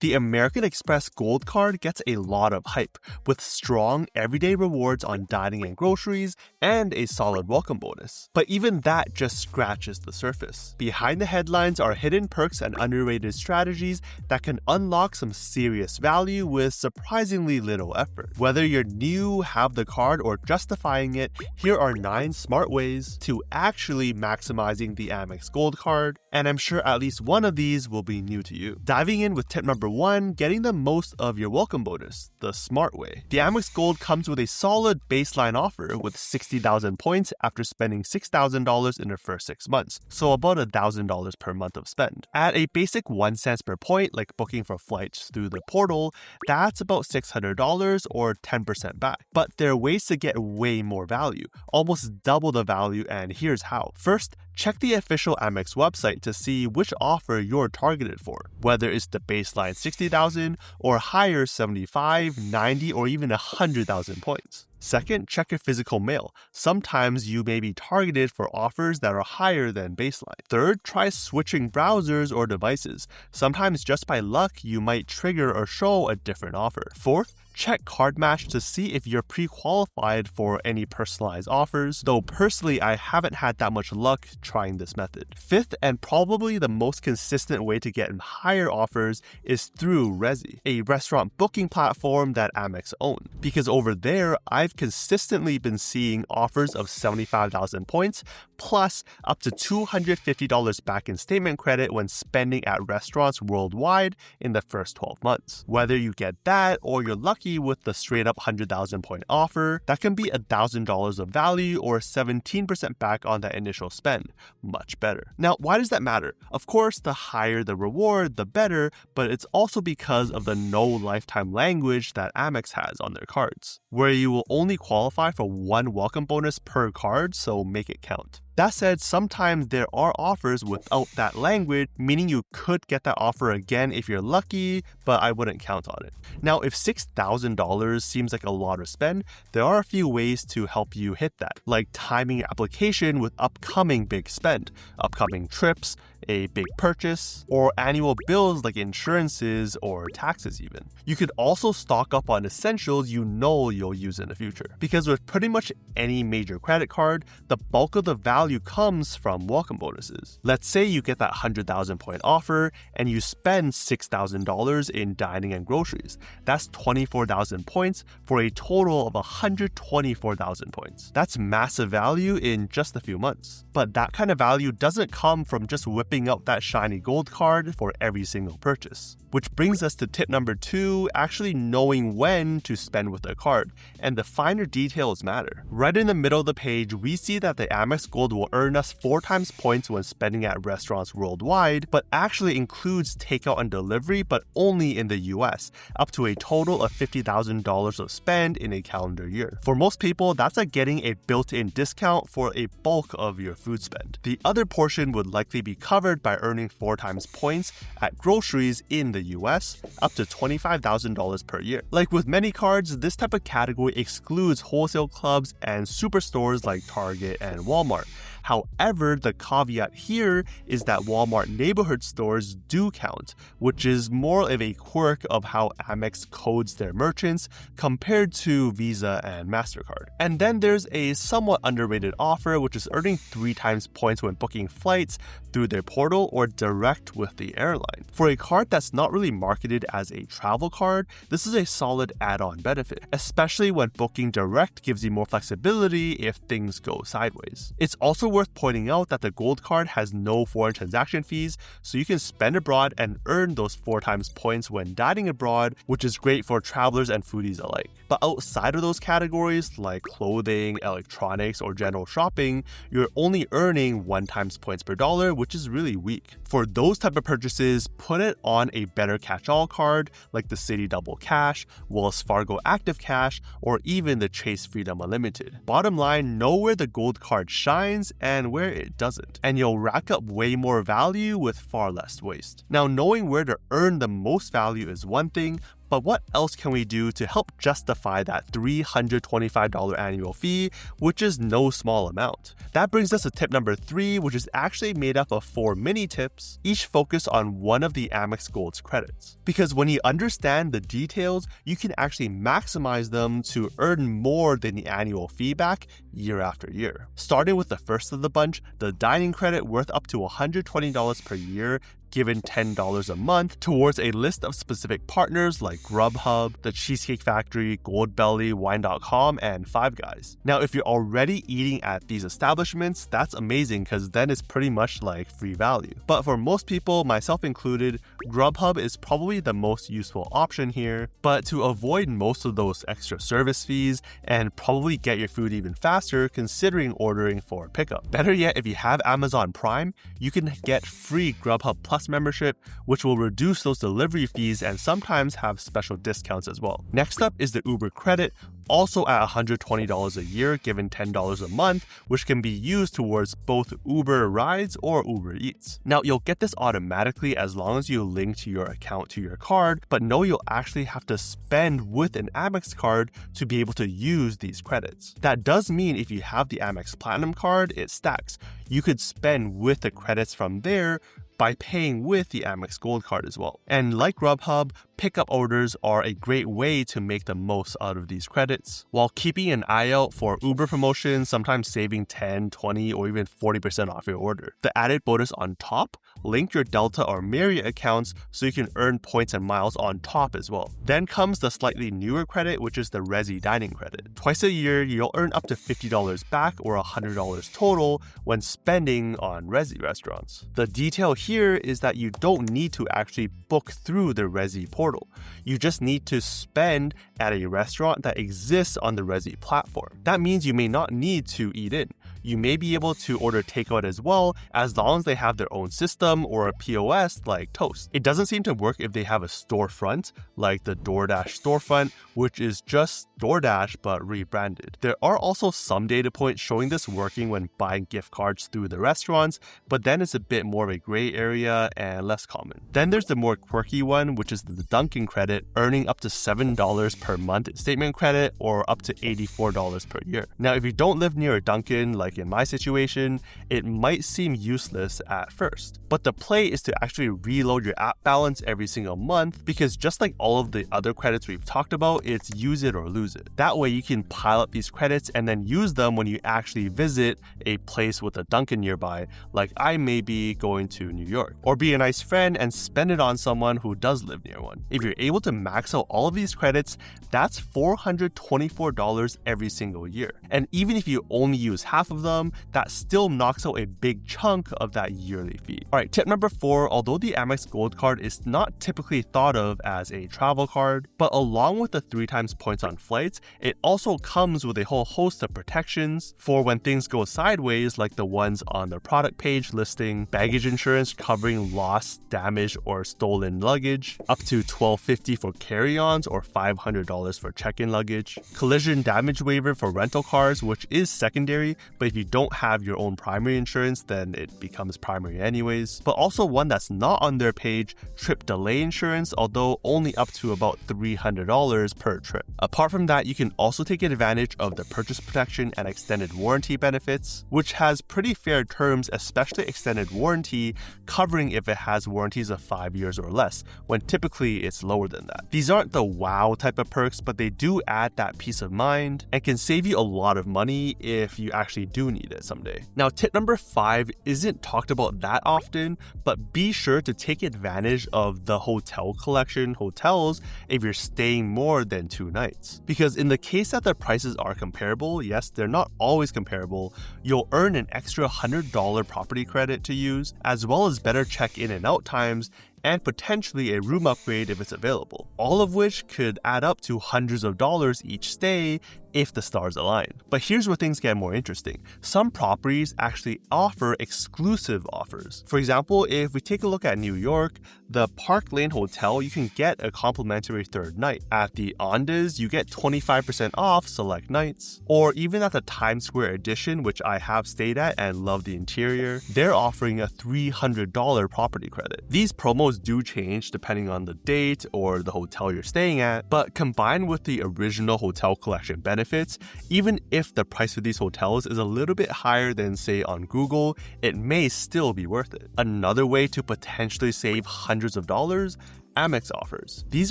The American Express Gold Card gets a lot of hype, with strong everyday rewards on dining and groceries and a solid welcome bonus. But even that just scratches the surface. Behind the headlines are hidden perks and underrated strategies that can unlock some serious value with surprisingly little effort. Whether you're new, have the card, or justifying it, here are 9 smart ways to actually maximizing the Amex Gold Card, and I'm sure at least one of these will be new to you. Diving in with tip number 1, getting the most of your welcome bonus, the smart way. The Amex Gold comes with a solid baseline offer with 60,000 points after spending $6,000 in the first 6 months, so about $1,000 per month of spend. At a basic 1 cent per point, like booking for flights through the portal, that's about $600 or 10% back. But there are ways to get way more value, almost double the value, and here's how. First, check the official Amex website to see which offer you're targeted for, whether it's the baseline 60,000 or higher 75, 90, or even 100,000 points. Second, check your physical mail. Sometimes you may be targeted for offers that are higher than baseline. Third, try switching browsers or devices. Sometimes just by luck, you might trigger or show a different offer. Fourth, check CardMatch to see if you're pre-qualified for any personalized offers, though personally I haven't had that much luck trying this method. Fifth, and probably the most consistent way to get higher offers, is through Resy, a restaurant booking platform that Amex owns. Because over there, I've consistently been seeing offers of 75,000 points, plus up to $250 back in statement credit when spending at restaurants worldwide in the first 12 months. Whether you get that or you're lucky with the straight up 100,000 point offer, that can be $1,000 of value or 17% back on that initial spend. Much better. Now, why does that matter? Of course, the higher the reward, the better, but it's also because of the no lifetime language that Amex has on their cards, where you will only qualify for 1 welcome bonus per card, so make it count. That said, sometimes there are offers without that language, meaning you could get that offer again if you're lucky, but I wouldn't count on it. Now, if $6,000 seems like a lot of spend, there are a few ways to help you hit that, like timing your application with upcoming big spend, upcoming trips, a big purchase, or annual bills like insurances or taxes even. You could also stock up on essentials you know you'll use in the future. Because with pretty much any major credit card, the bulk of the value comes from welcome bonuses. Let's say you get that 100,000 point offer and you spend $6,000 in dining and groceries. That's 24,000 points for a total of 124,000 points. That's massive value in just a few months. But that kind of value doesn't come from just whipping out that shiny gold card for every single purchase. Which brings us to tip number 2, actually knowing when to spend with a card, and the finer details matter. Right in the middle of the page, we see that the Amex Gold will earn us 4 times points when spending at restaurants worldwide, but actually includes takeout and delivery, but only in the US, up to a total of $50,000 of spend in a calendar year. For most people, that's like getting a built-in discount for a bulk of your food spend. The other portion would likely be covered by earning 4 times points at groceries in the US, up to $25,000 per year. Like with many cards, this type of category excludes wholesale clubs and superstores like Target and Walmart. However, the caveat here is that Walmart neighborhood stores do count, which is more of a quirk of how Amex codes their merchants compared to Visa and MasterCard. And then there's a somewhat underrated offer, which is earning 3 times points when booking flights through their portal or direct with the airline. For a card that's not really marketed as a travel card, this is a solid add-on benefit, especially when booking direct gives you more flexibility if things go sideways. It's also worth pointing out that the Gold Card has no foreign transaction fees, so you can spend abroad and earn those 4 times points when dining abroad, which is great for travelers and foodies alike. But outside of those categories, like clothing, electronics, or general shopping, you're only earning 1 times points per dollar, which is really weak. For those type of purchases, put it on a better catch-all card like the Citi Double Cash, Wells Fargo Active Cash, or even the Chase Freedom Unlimited. Bottom line, know where the Gold Card shines and where it doesn't, and you'll rack up way more value with far less waste. Now, knowing where to earn the most value is one thing, But what else can we do to help justify that $325 annual fee, which is no small amount? That brings us to tip number 3, which is actually made up of 4 mini tips, each focused on one of the Amex Gold's credits. Because when you understand the details, you can actually maximize them to earn more than the annual fee back year after year. Starting with the first of the bunch, the dining credit worth up to $120 per year, given $10 a month towards a list of specific partners like Grubhub, The Cheesecake Factory, Goldbelly, Wine.com, and Five Guys. Now, if you're already eating at these establishments, that's amazing because then it's pretty much like free value. But for most people, myself included, Grubhub is probably the most useful option here. But to avoid most of those extra service fees and probably get your food even faster, considering ordering for pickup. Better yet, if you have Amazon Prime, you can get free Grubhub Plus membership, which will reduce those delivery fees and sometimes have special discounts as well. Next up is the Uber credit, also at $120 a year, given $10 a month, which can be used towards both Uber rides or Uber Eats. Now, you'll get this automatically as long as you link to your account to your card, but know you'll actually have to spend with an Amex card to be able to use these credits. That does mean if you have the Amex Platinum card, it stacks. You could spend with the credits from there by paying with the Amex Gold card as well. And like Grubhub, pickup orders are a great way to make the most out of these credits, while keeping an eye out for Uber promotions, sometimes saving 10, 20, or even 40% off your order. The added bonus on top, link your Delta or Marriott accounts so you can earn points and miles on top as well. Then comes the slightly newer credit, which is the Resi Dining credit. Twice a year, you'll earn up to $50 back or $100 total when spending on Resi restaurants. The detail here is that you don't need to actually book through the Resi portal. You just need to spend at a restaurant that exists on the Resi platform. That means you may not need to eat in. You may be able to order takeout as well, as long as they have their own system or a POS like Toast. It doesn't seem to work if they have a storefront, like the DoorDash storefront, which is just DoorDash but rebranded. There are also some data points showing this working when buying gift cards through the restaurants, but then it's a bit more of a gray area and less common. Then there's the more quirky one, which is the Dunkin' credit, earning up to $7 per month statement credit or up to $84 per year. Now, if you don't live near a Dunkin', like in my situation, it might seem useless at first. But the play is to actually reload your app balance every single month, because just like all of the other credits we've talked about, it's use it or lose it. That way you can pile up these credits and then use them when you actually visit a place with a Dunkin' nearby, like I may be going to New York. Or be a nice friend and spend it on someone who does live near one. If you're able to max out all of these credits, that's $424 every single year. And even if you only use half of them, that still knocks out a big chunk of that yearly fee. Alright, tip number 4, although the Amex Gold card is not typically thought of as a travel card, but along with the 3 times points on flights, it also comes with a whole host of protections for when things go sideways, like the ones on the product page listing baggage insurance covering lost, damaged, or stolen luggage, up to $1,250 for carry-ons or $500 for check-in luggage, collision damage waiver for rental cars, which is secondary, but if you don't have your own primary insurance, then it becomes primary anyways. But also one that's not on their page, trip delay insurance, although only up to about $300 per trip. Apart from that, you can also take advantage of the purchase protection and extended warranty benefits, which has pretty fair terms, especially extended warranty, covering if it has warranties of 5 years or less, when typically it's lower than that. These aren't the wow type of perks, but they do add that peace of mind and can save you a lot of money if you actually do need it someday. Now, tip number 5 isn't talked about that often, but be sure to take advantage of the hotel collection hotels if you're staying more than 2 nights. Because in the case that the prices are comparable, yes, they're not always comparable, you'll earn an extra $100 property credit to use, as well as better check-in and out times, and potentially a room upgrade if it's available. All of which could add up to hundreds of dollars each stay, if the stars align. But here's where things get more interesting. Some properties actually offer exclusive offers. For example, if we take a look at New York, the Park Lane Hotel, you can get a complimentary third night. At the Andes, you get 25% off select nights. Or even at the Times Square Edition, which I have stayed at and love the interior, they're offering a $300 property credit. These promos do change depending on the date or the hotel you're staying at, but combined with the original hotel collection benefits, even if the price of these hotels is a little bit higher than, say, on Google, it may still be worth it. Another way to potentially save hundreds of dollars, Amex offers. These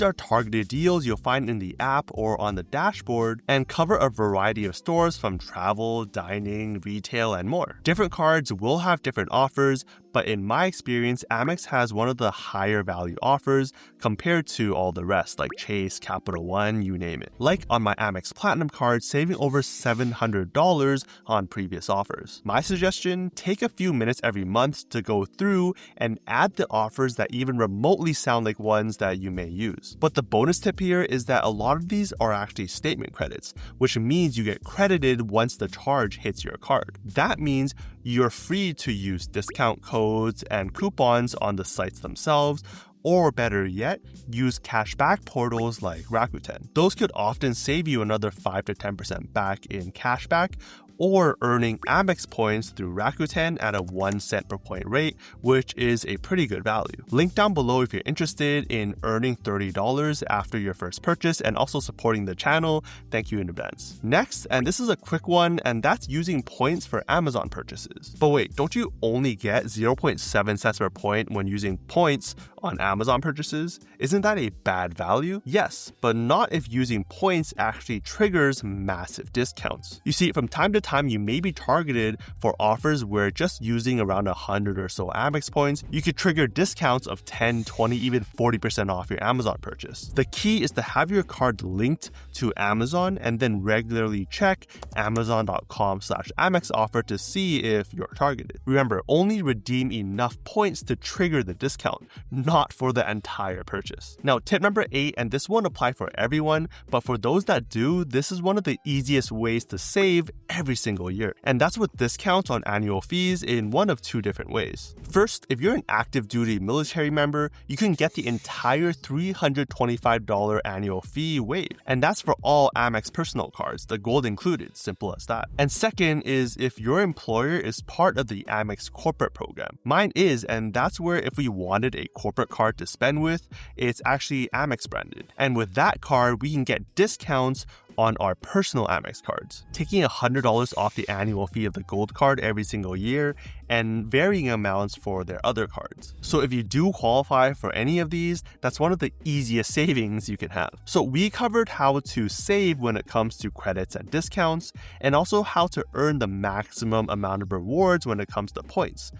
are targeted deals you'll find in the app or on the dashboard and cover a variety of stores from travel, dining, retail, and more. Different cards will have different offers, but in my experience, Amex has one of the higher value offers compared to all the rest, like Chase, Capital One, you name it. Like on my Amex Platinum card, saving over $700 on previous offers. My suggestion, take a few minutes every month to go through and add the offers that even remotely sound like ones that you may use. But the bonus tip here is that a lot of these are actually statement credits, which means you get credited once the charge hits your card. That means you're free to use discount codes and coupons on the sites themselves, or better yet, use cashback portals like Rakuten. Those could often save you another 5 to 10% back in cashback, or earning Amex points through Rakuten at a 1 cent per point rate, which is a pretty good value. Link down below if you're interested in earning $30 after your first purchase and also supporting the channel. Thank you in advance. Next, and this is a quick one, and that's using points for Amazon purchases. But wait, don't you only get 0.7 cents per point when using points on Amazon purchases? Isn't that a bad value? Yes, but not if using points actually triggers massive discounts. You see, from time to time, you may be targeted for offers where just using around 100 or so Amex points, you could trigger discounts of 10, 20, even 40% off your Amazon purchase. The key is to have your card linked to Amazon and then regularly check amazon.com/Amex offer to see if you're targeted. Remember, only redeem enough points to trigger the discount, not for the entire purchase. Now, tip number 8, and this won't apply for everyone, but for those that do, this is one of the easiest ways to save every single year. And that's with discounts on annual fees in one of 2 different ways. First, if you're an active duty military member, you can get the entire $325 annual fee waived. And that's for all Amex personal cards, the gold included, simple as that. And second is if your employer is part of the Amex corporate program. Mine is, and that's where if we wanted a corporate card to spend with, it's actually Amex branded. And with that card, we can get discounts on our personal Amex cards, taking $100 off the annual fee of the gold card every single year and varying amounts for their other cards. So if you do qualify for any of these, that's one of the easiest savings you can have. So we covered how to save when it comes to credits and discounts, and also how to earn the maximum amount of rewards when it comes to points.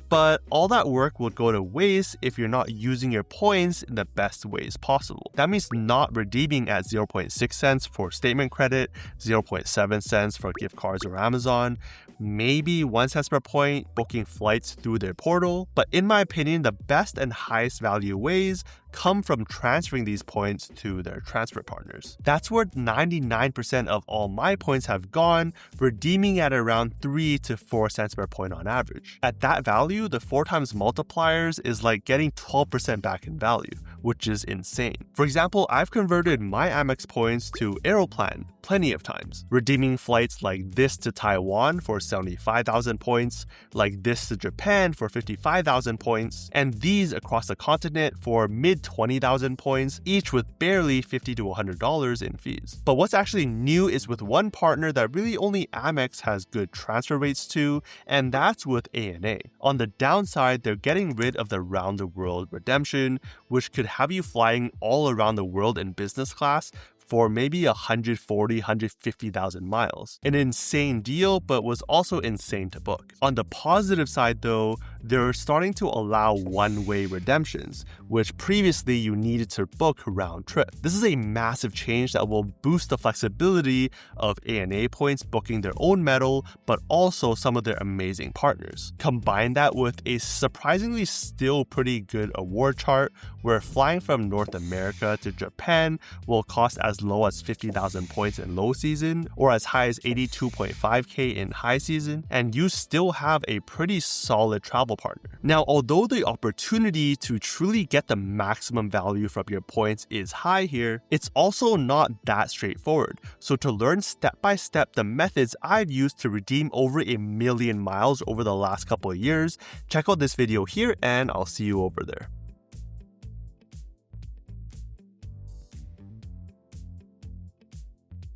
But all that work would go to waste if you're not using your points in the best ways possible. That means not redeeming at 0.6 cents for statement credit, 0.7 cents for gift cards or Amazon, maybe 1 cent per point booking flights through their portal. But in my opinion, the best and highest value ways come from transferring these points to their transfer partners. That's where 99% of all my points have gone, redeeming at around 3 to 4 cents per point on average. At that value, the 4 times multipliers is like getting 12% back in value, which is insane. For example, I've converted my Amex points to Aeroplan plenty of times, redeeming flights like this to Taiwan for 75,000 points, like this to Japan for 55,000 points, and these across the continent for mid 20,000 points, each with barely $50 to $100 in fees. But what's actually new is with one partner that really only Amex has good transfer rates to, and that's with ANA. On the downside, they're getting rid of the round-the-world redemption, which could have you flying all around the world in business class for maybe 140,000, 150,000 miles. An insane deal, but was also insane to book. On the positive side though, they're starting to allow one-way redemptions, which previously you needed to book round trip. This is a massive change that will boost the flexibility of ANA points booking their own metal, but also some of their amazing partners. Combine that with a surprisingly still pretty good award chart where flying from North America to Japan will cost as as low as 50,000 points in low season or as high as 82.5k in high season, and you still have a pretty solid travel partner. Now, although the opportunity to truly get the maximum value from your points is high here, it's also not that straightforward. So to learn step by step the methods I've used to redeem over 1 million miles over the last couple of years, check out this video here and I'll see you over there.